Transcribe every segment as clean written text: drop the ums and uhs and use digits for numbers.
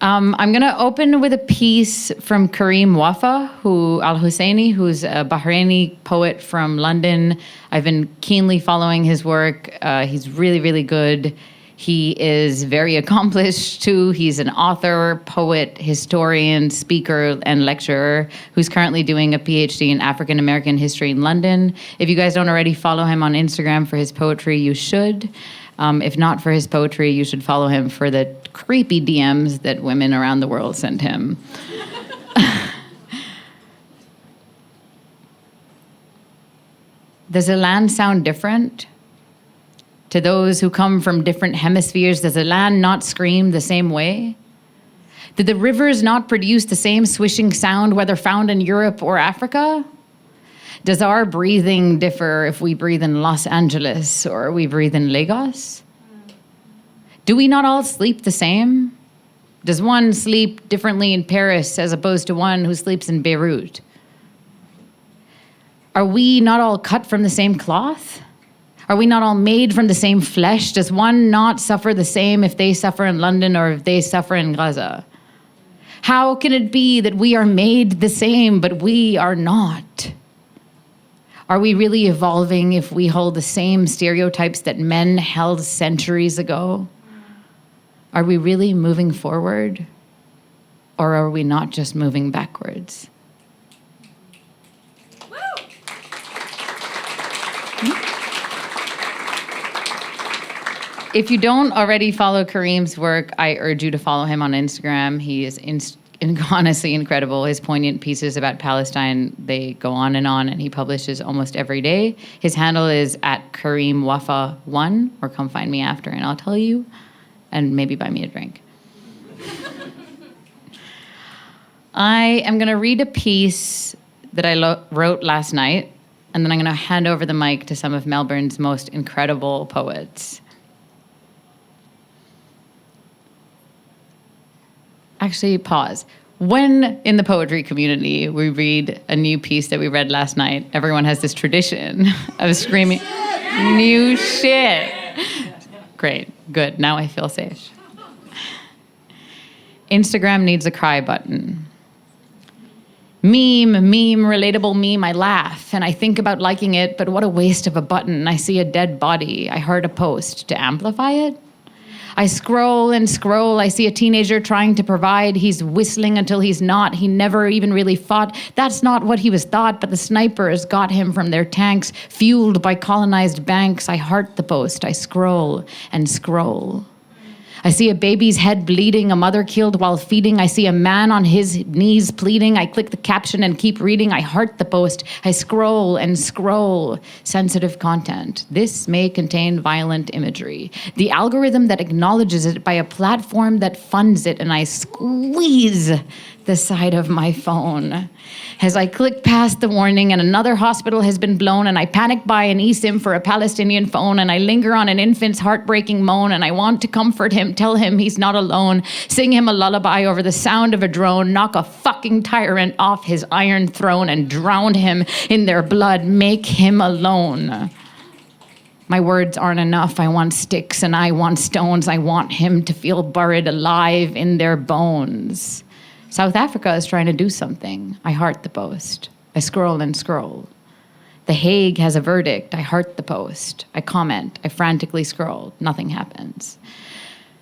I'm going to open with a piece from Kareem Wafa, Al-Husseini, who's a Bahraini poet from London. I've been keenly following his work. He's really, really good. He is very accomplished, too. He's an author, poet, historian, speaker, and lecturer who's currently doing a PhD in African American history in London. If you guys don't already follow him on Instagram for his poetry, you should. If not for his poetry, you should follow him for the creepy DMs that women around the world send him. Does a land sound different? To those who come from different hemispheres, does a land not scream the same way? Did the rivers not produce the same swishing sound, whether found in Europe or Africa? Does our breathing differ if we breathe in Los Angeles or we breathe in Lagos? Do we not all sleep the same? Does one sleep differently in Paris as opposed to one who sleeps in Beirut? Are we not all cut from the same cloth? Are we not all made from the same flesh? Does one not suffer the same if they suffer in London or if they suffer in Gaza? How can it be that we are made the same, but we are not? Are we really evolving if we hold the same stereotypes that men held centuries ago? Are we really moving forward? Or are we not just moving backwards? If you don't already follow Kareem's work, I urge you to follow him on Instagram. He is honestly incredible. His poignant pieces about Palestine, they go on, and he publishes almost every day. His handle is @KareemWafa1, or come find me after and I'll tell you, and maybe buy me a drink. I am going to read a piece that I wrote last night, and then I'm going to hand over the mic to some of Melbourne's most incredible poets. Actually, pause. When in the poetry community we read a new piece that we read last night, everyone has this tradition of screaming, new shit. Great, good, now I feel safe. Instagram needs a cry button. Meme, relatable meme, I laugh, and I think about liking it, but what a waste of a button. I see a dead body. I heard a post to amplify it. I scroll and scroll. I see a teenager trying to provide. He's whistling until he's not. He never even really fought. That's not what he was thought, but the snipers got him from their tanks, fueled by colonized banks. I heart the post. I scroll and scroll. I see a baby's head bleeding, a mother killed while feeding. I see a man on his knees pleading. I click the caption and keep reading. I heart the post. I scroll and scroll. Sensitive content. This may contain violent imagery. The algorithm that acknowledges it by a platform that funds it, and I squeeze the side of my phone. As I click past the warning and another hospital has been blown, and I panic buy an eSIM for a Palestinian phone, and I linger on an infant's heartbreaking moan, and I want to comfort him, tell him he's not alone, sing him a lullaby over the sound of a drone, knock a fucking tyrant off his iron throne and drown him in their blood, make him alone. My words aren't enough. I want sticks and I want stones. I want him to feel buried alive in their bones. South Africa is trying to do something. I heart the post. I scroll and scroll. The Hague has a verdict. I heart the post. I comment. I frantically scroll. Nothing happens.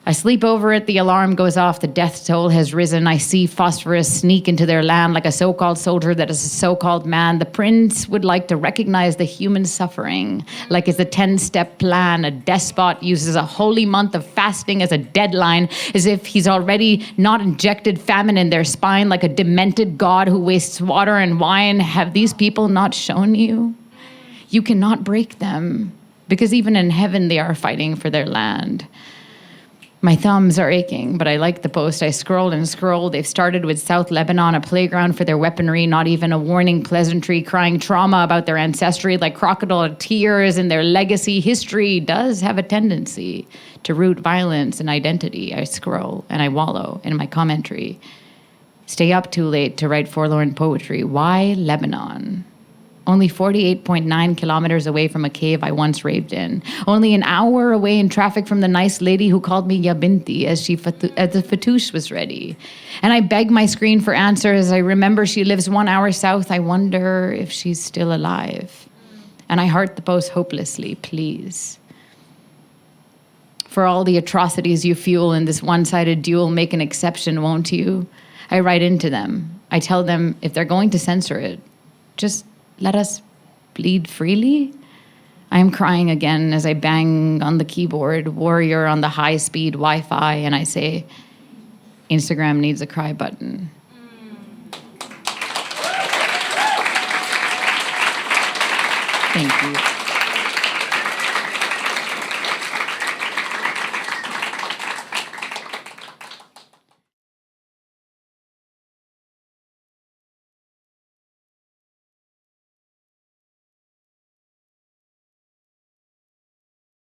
I sleep over it. The alarm goes off. The death toll has risen. I see phosphorus sneak into their land like a so-called soldier that is a so-called man. The prince would like to recognize the human suffering, like it's a 10-step plan. A despot uses a holy month of fasting as a deadline, as if he's already not injected famine in their spine, like a demented god who wastes water and wine. Have these people not shown you? You cannot break them, because even in heaven they are fighting for their land. My thumbs are aching, but I like the post. I scrolled and scrolled. They've started with South Lebanon, a playground for their weaponry, not even a warning pleasantry, crying trauma about their ancestry like crocodile tears, and their legacy history does have a tendency to root violence and identity. I scroll and I wallow in my commentary. Stay up too late to write forlorn poetry. Why Lebanon? Only 48.9 kilometers away from a cave I once raved in. Only an hour away in traffic from the nice lady who called me Ya Binti as the fatouche was ready. And I beg my screen for answers. I remember she lives 1 hour south. I wonder if she's still alive. And I heart the post hopelessly, please. For all the atrocities you fuel in this one-sided duel, make an exception, won't you? I write into them. I tell them if they're going to censor it, just let us bleed freely. I am crying again as I bang on the keyboard, warrior on the high-speed Wi-Fi, and I say, Instagram needs a cry button. Thank you.